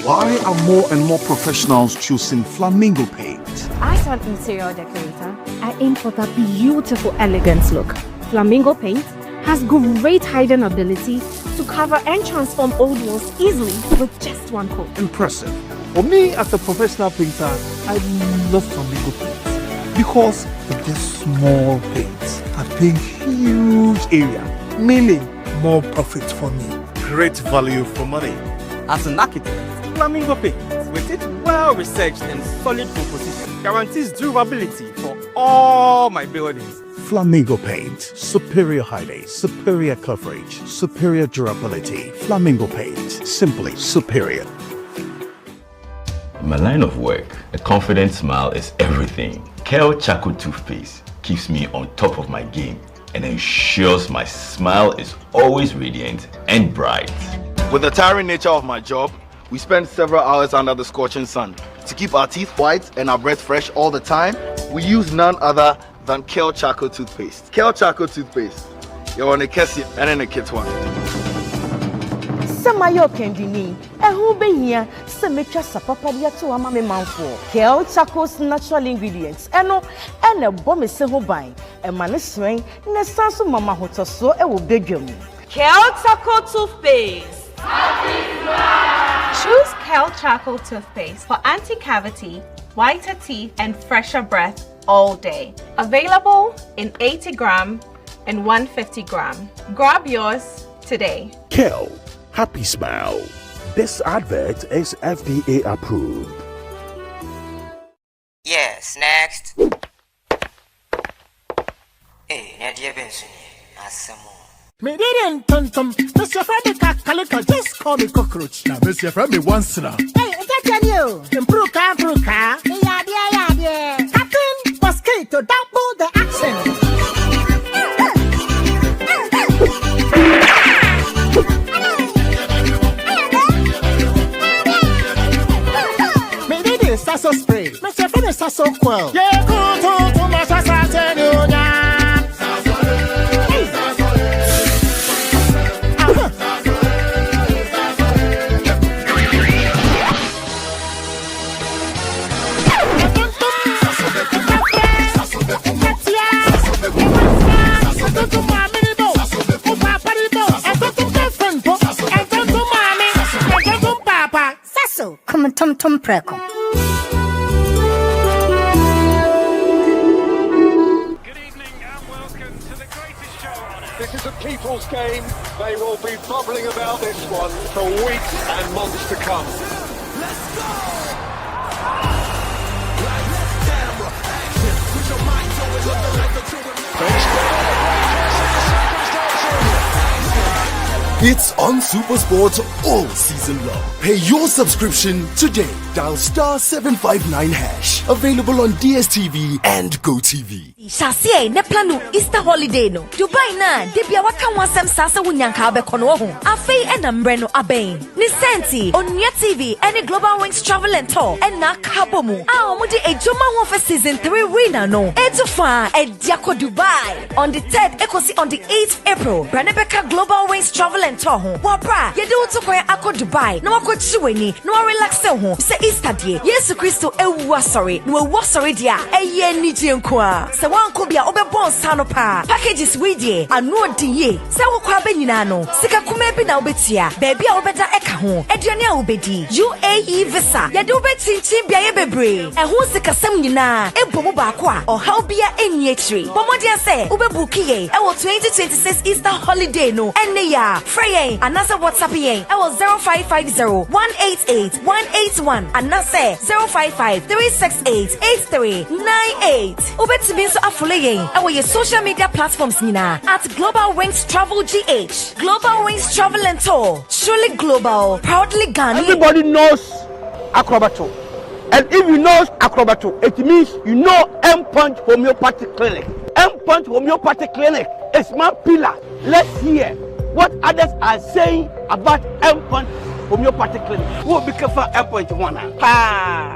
Why are more and more professionals choosing Flamingo Paint? As an interior decorator, I aim for that beautiful, elegant look. Flamingo Paint has great hiding ability to cover and transform old walls easily with just one coat. Impressive. For me, as a professional painter, I love Flamingo Paint because with this small paints, I paint huge area, meaning more profit for me. Great value for money. As an architect, Flamingo Paint, with its well-researched and solid composition, guarantees durability for all my buildings. Flamingo Paint. Superior highness, superior coverage, superior durability. Flamingo Paint. Simply superior. In my line of work, a confident smile is everything. Kel Charcoal Toothpaste keeps me on top of my game and ensures my smile is always radiant and bright. With the tiring nature of my job, we spend several hours under the scorching sun. To keep our teeth white and our breath fresh all the time, we use none other than Kel Charcoal Toothpaste. Kel Charcoal Toothpaste. You're on a Kessie and in a kit one. Samayo Kendini, and who be here? Symmetry Sapapadia to a mammy mouthful. Kel Charcoal's natural ingredients, and a bomb is so buying, and manistering, Nesasu Mama Hoto so a will beg you. Kel Charcoal Toothpaste. Choose Kel Charcoal Toothpaste for anti-cavity, whiter teeth, and fresher breath all day. Available in 80 gram and 150 gram. Grab yours today. Kel, happy smile. This advert is FDA approved. Yes, next. Hey, Nadia Benson, Asamo. Me didn't tum. Mr. Freddy Calico, just call me cockroach. Now, Mr. Freddy once now. Hey, that's you. Improve car. Yeah. Captain Mosquito, double the accent. Me did it, Sasso spray. Mr. Freddy Sasso quell. Yeah, go to my Sasso. Come Tom Preco. This is a people's game. They will be bubbling about this one for weeks and months to come. Let's go! It's on SuperSport all season long. Pay your subscription today. Dial *759#. Available on DSTV and GoTV. Shasiye ne planu Easter holiday no. Dubai na debia waka wansem sasa wunyanka abekono ho. Afei enambre no aben. Ni senti Onia TV any Global Wings Travel and Tour and na kabomu. Omudi ejoma ho for season 3 winner no. Etufa ediako Dubai on the 3rd ekosi on the 8th April. Branebeka Global Wings Travel and Tour ho. Wabra ye do to kwa akọ Dubai. Na wako chiweni, na relax ho. Se Easter die. Yesu Kristo ewu asori. No ewu asori dia. Eye nije nkoa. Se wanko bia obebon sanopa. Packages we die. Anu odie. Se wo kwa benyina no. Sika kuma bi na obetia. Baby a obeda eka ho. Aduane a obedi. UAE visa. Ye do betintin bia ye bebre. Ehun sika sam nyina. Ebomu ba ko a. Ohaw bia eni etri. Bomodian se obebuki ye. E wo 2026 Easter holiday no. Enne ya. Frey anasa WhatsApp ye. E wo 0550-188-181. Anase 055-368-8398. Ubetimi so afole ye. E wo ye social media platforms nina at Global Wings Travel GH. Global Wings Travel and Tour. Truly global, proudly Ghanaian. Everybody knows Acrobato. And if you know Acrobato, it means you know M-Punch Homeopathic Clinic. M-Punch Homeopathic Clinic is my pillar. Let's hear what others are saying about M-Punch Homeopathic Clinic. Who will be careful M-Punch one? Pa!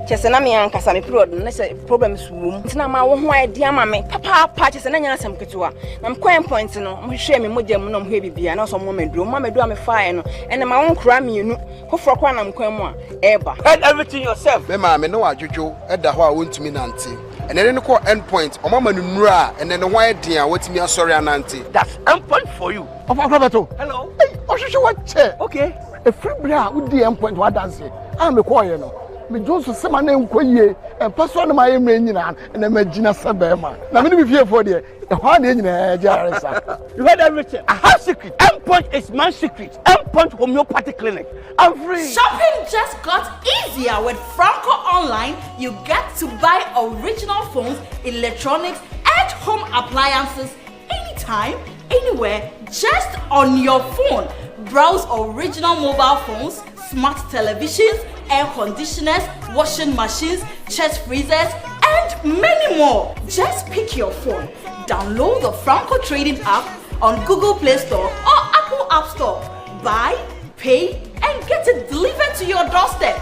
Chese na me ankasa me period na se problems wom. Ntina ma wo ho idea ma me. Papa chese na nya asem ketewa. Na me point no, mo hwe me modem no mo hwe bibia na so mo meduro. Mo meduro me fire no. Ene ma won kra me nu. Kofro kwa na mkwan mu a eba. Head everything yourself. Me ma me no adwodwo eda ho a wontumi nante. And then call endpoint. Omama nura and then the white dear what's me sorry anante. That's endpoint for you. Of Acrobato. Hello. Hey, what chair? Okay. A free bra with the endpoint what dance. I'm a choir no. Me Joseph Sama name Koye and pass one of my Emina and a Magina Sabema. Now, me be here for the hard in Jarissa. You heard everything. I have secret. M-Punch is my secret. M-Punch Homeopathic Clinic. I'm free. Shopping just got easier with Franco Online. You get to buy original phones, electronics, and home appliances anytime, anywhere, just on your phone. Browse original mobile phones, smart televisions, air conditioners, washing machines, chest freezers, and many more. Just pick your phone, download the Franco Trading app on Google Play Store or Apple App Store. Buy, pay, and get it delivered to your doorstep.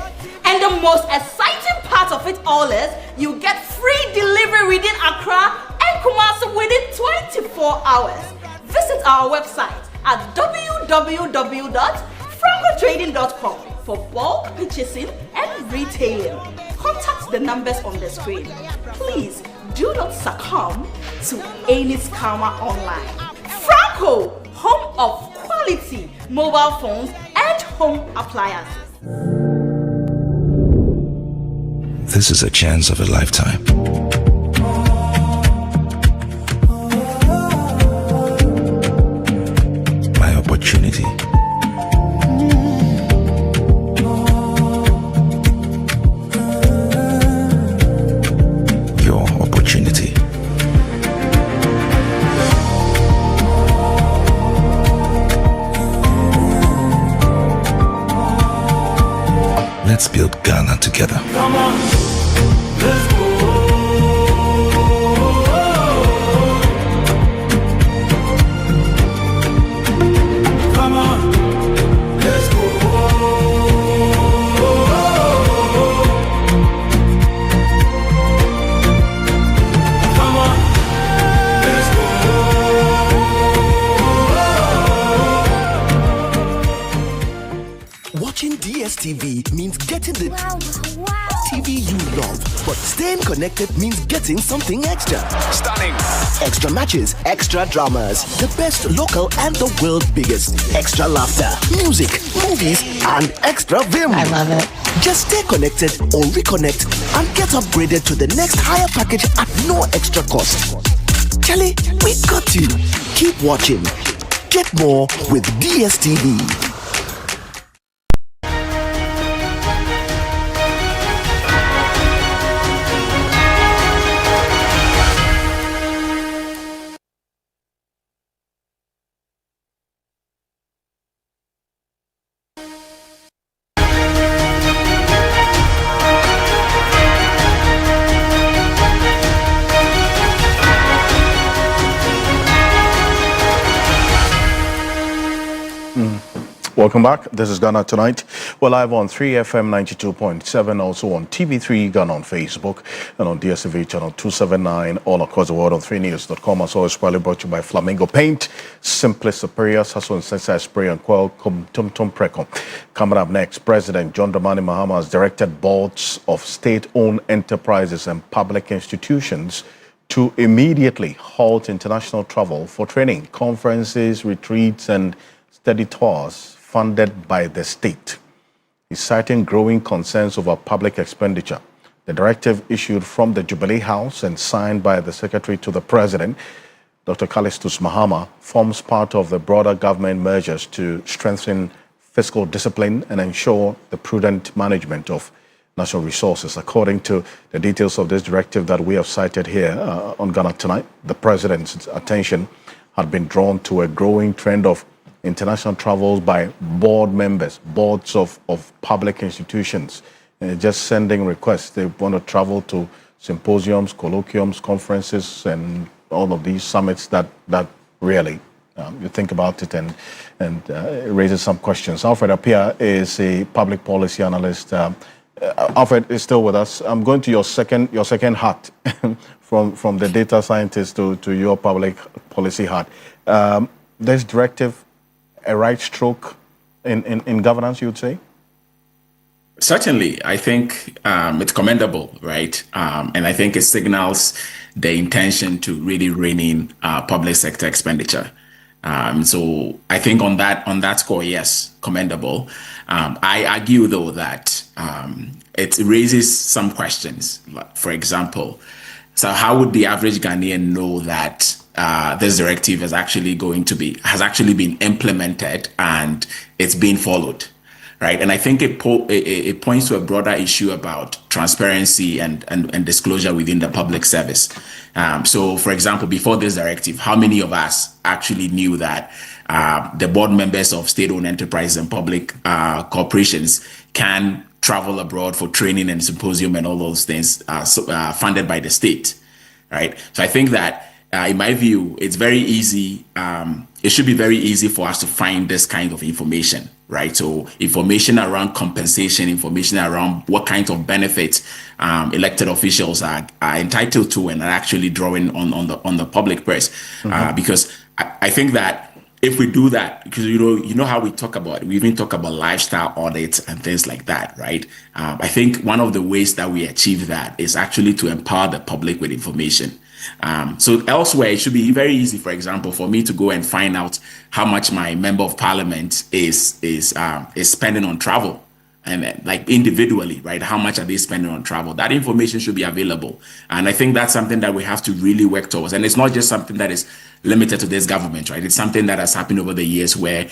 And the most exciting part of it all is you get free delivery within Accra and Kumasi within 24 hours. Visit our website at www.francotrading.com for bulk purchasing and retailing. Contact the numbers on the screen. Please do not succumb to any scammer online. Franco, home of quality mobile phones and home appliances. This is a chance of a lifetime. My opportunity. Your opportunity. Let's build Ghana together. Come on, let's go. Come on, let's go. Come on, let's go. Watching DSTV means getting the TV you love, but staying connected means getting something extra. Stunning. Extra matches, extra dramas, the best local and the world's biggest. Extra laughter, music, movies, and extra vim. I love it. Just stay connected or reconnect and get upgraded to the next higher package at no extra cost. Charlie, we got you. Keep watching. Get more with DSTV. Welcome back. This is Ghana Tonight. We're live on 3FM 92.7, also on TV3 Ghana on Facebook, and on DSTV channel 279, all across the world on 3news.com. As always, proudly brought to you by Flamingo Paint, Simply Superior, Sasso and Sensei Spray and Quell, Tum Tum Preco. Coming up next, President John Dramani Mahama has directed boards of state-owned enterprises and public institutions to immediately halt international travel for training, conferences, retreats, and study tours funded by the state. He's citing growing concerns over public expenditure. The directive issued from the Jubilee House and signed by the Secretary to the President, Dr. Callistus Mahama, forms part of the broader government measures to strengthen fiscal discipline and ensure the prudent management of national resources. According to the details of this directive that we have cited here on Ghana Tonight, the President's attention had been drawn to a growing trend of international travels by board members, boards of public institutions, just sending requests. They want to travel to symposiums, colloquiums, conferences, and all of these summits that really, you think about it and it raises some questions. Alfred Appiah is a public policy analyst. Alfred is still with us. I'm going to your second hat from the data scientist to your public policy hat. This directive, a right stroke in governance, you would say? Certainly. I think it's commendable, right? And I think it signals the intention to really rein in public sector expenditure. So I think on that score, yes, commendable. I argue, though, that it raises some questions. For example, so how would the average Ghanaian know that this directive has actually been implemented and it's being followed? right? And I think it points to a broader issue about transparency and disclosure within the public service. So, for example, before this directive, how many of us actually knew that the board members of state-owned enterprises and public corporations can travel abroad for training and symposium and all those things funded by the state, right? So I think that in my view, it's very easy. It should be very easy for us to find this kind of information, right? So information around compensation, information around what kinds of benefits elected officials are entitled to and are actually drawing on the public purse. Because I think that if we do that, because you know how we even talk about lifestyle audits and things like that, right? I think one of the ways that we achieve that is actually to empower the public with information. So elsewhere, it should be very easy, for example, for me to go and find out how much my member of parliament is spending on travel, and like individually, right? How much are they spending on travel? That information should be available. And I think that's something that we have to really work towards. And it's not just something that is limited to this government, right? It's something that has happened over the years where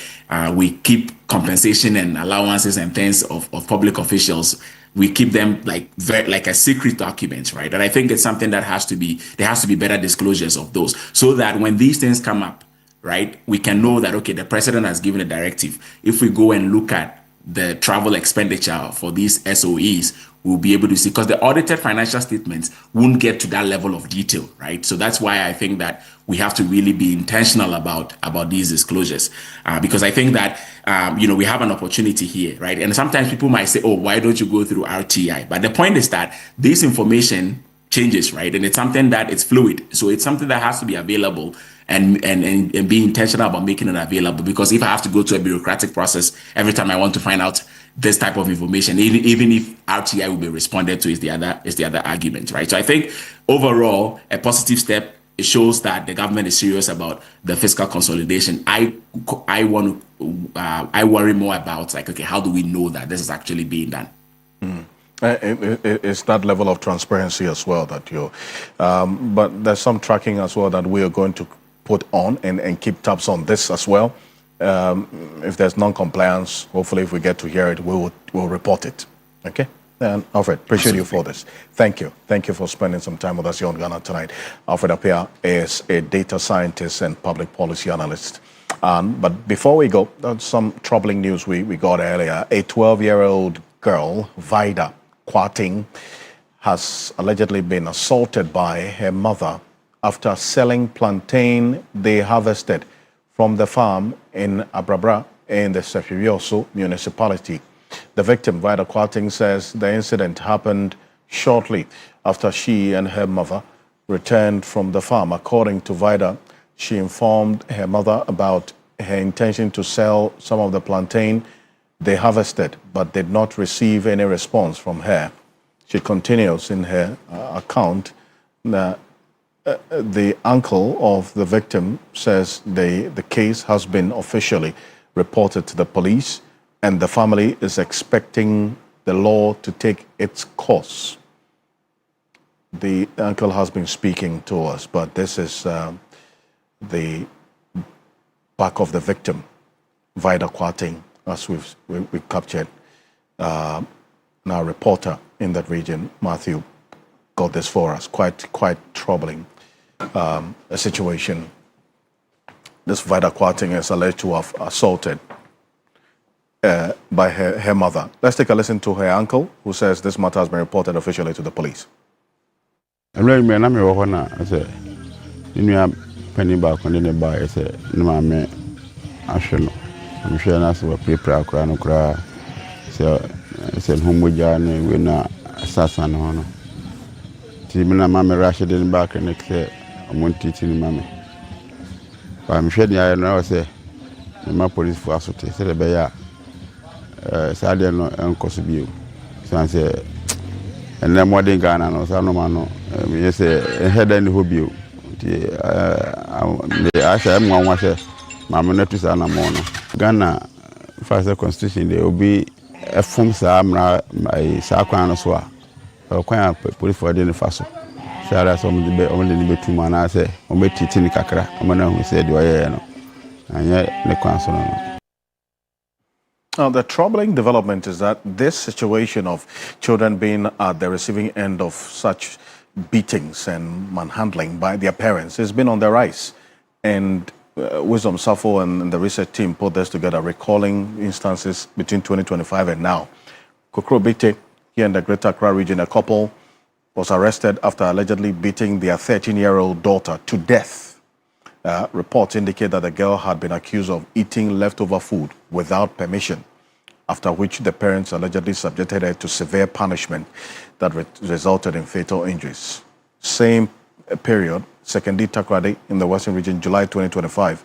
we keep compensation and allowances and things of public officials. We keep them like a secret document, right? And I think it's something that there has to be better disclosures of those, so that when these things come up, right, we can know that, okay, the president has given a directive. If we go and look at the travel expenditure for these SOEs, we'll be able to see, because the audited financial statements won't get to that level of detail, right? So that's why I think that we have to really be intentional about these disclosures, because I think that we have an opportunity here, right? And sometimes people might say, oh, why don't you go through RTI? But the point is that this information changes, right? And it's something that it's fluid. So it's something that has to be available and be intentional about making it available. Because if I have to go to a bureaucratic process every time I want to find out this type of information, even if RTI will be responded to, is the other argument, right? So I think overall, a positive step. It shows that the government is serious about the fiscal consolidation. I worry more about, like, okay, how do we know that this is actually being done? It's that level of transparency as well that but there's some tracking as well that we are going to put on and keep tabs on this as well. If there's non-compliance, hopefully if we get to hear it, we'll report it. Okay? And Alfred, appreciate you for this. Thank you. Thank you for spending some time with us here on Ghana Tonight. Alfred Appiah is a data scientist and public policy analyst. But before we go, that's some troubling news we got earlier. A 12-year-old girl, Vida Kwarteng, has allegedly been assaulted by her mother after selling plantain they harvested from the farm in Abrabra in the Sefirioso municipality. The victim, Vida Kwarteng, says the incident happened shortly after she and her mother returned from the farm. According to Vida, she informed her mother about her intention to sell some of the plantain they harvested, but did not receive any response from her. She continues in her account that the uncle of the victim says the case has been officially reported to the police, and the family is expecting the law to take its course. The uncle has been speaking to us, but this is the back of the victim, Vida Kwarteng, as we captured. Now, a reporter in that region, Matthew, got this for us. Quite troubling a situation. This Vida Kwarteng is alleged to have assaulted by her mother. Let's take a listen to her uncle, who says this matter has been reported officially to the police. I'm very man. I'm your honor. I said, you penny back on the bar. I said, no, I'm I'm sure that's what people are crying. So I said, home with Johnny, we're not assassin. Honor. Timina Mammy Rashid in back and next day, I'm one teaching Mammy. But I'm sure I know, say, my police for us to say the bear. Sadly, no, Uncle Sibu. So I say, and then what they Ghana, no, so no man, you say, a head and hobby. I say, I'm one washer, Mamma notice and I'm on Ghana. First constitution, there will be a form Samra, my Sakwan as well. Quite police for the Faso. So that's only the 2 man. I say, I'm a teaching Kakra. I'm going to say, do I know? And yet, the council. Now, the troubling development is that this situation of children being at the receiving end of such beatings and manhandling by their parents has been on the rise. And Wisdom Safo and the research team put this together, recalling instances between 2025 and now. Kokro Bete, here in the Greater Accra region, a couple was arrested after allegedly beating their 13-year-old daughter to death. Reports indicate that the girl had been accused of eating leftover food without permission, after which the parents allegedly subjected her to severe punishment that resulted in fatal injuries. Same period, Sekondi Takoradi in the Western Region, July 2025,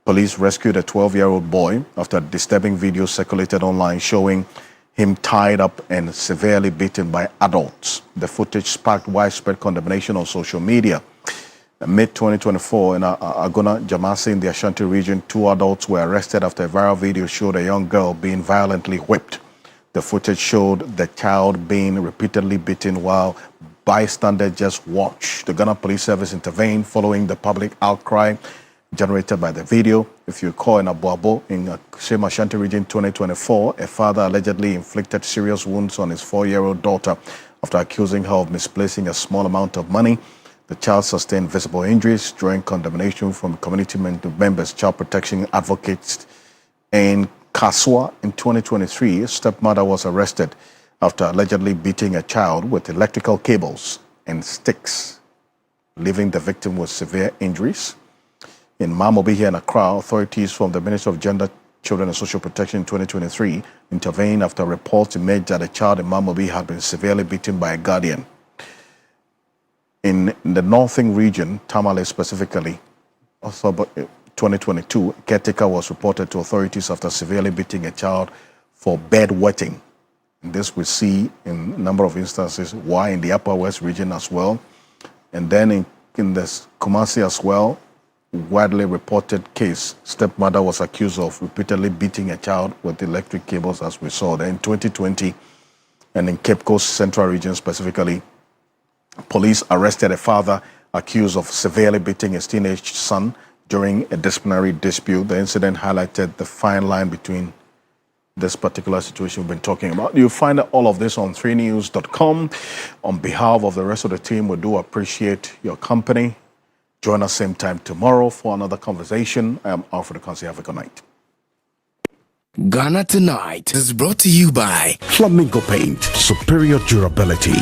police rescued a 12-year-old boy after a disturbing video circulated online showing him tied up and severely beaten by adults. The footage sparked widespread condemnation on social media. Mid-2024, in Agona Jamasi in the Ashanti region, 2 adults were arrested after a viral video showed a young girl being violently whipped. The footage showed the child being repeatedly beaten while bystanders just watched. The Ghana Police Service intervened following the public outcry generated by the video. If you recall, in Abuabo, in the same Ashanti region, 2024, a father allegedly inflicted serious wounds on his 4-year-old daughter after accusing her of misplacing a small amount of money. The child sustained visible injuries, drawing condemnation from community members, child protection advocates. In Kaswa, in 2023, a stepmother was arrested after allegedly beating a child with electrical cables and sticks, leaving the victim with severe injuries. In Mamobi here in Accra, authorities from the Ministry of Gender, Children and Social Protection in 2023 intervened after reports emerged that a child in Mamobi had been severely beaten by a guardian. In the northern region, Tamale specifically, also 2022, a caretaker was reported to authorities after severely beating a child for bedwetting. This we see in a number of instances, why in the Upper West region as well. And then in the Kumasi as well, widely reported case, stepmother was accused of repeatedly beating a child with electric cables, as we saw there in 2020. And in Cape Coast Central region specifically, police arrested a father accused of severely beating his teenage son during a disciplinary dispute. The incident highlighted the fine line between this particular situation we've been talking about. You'll find all of this on 3news.com. On behalf of the rest of the team, we do appreciate your company. Join us same time tomorrow for another conversation. I am Alfred Okansi. Have a good night. Ghana Tonight is brought to you by Flamingo Paint. Superior durability.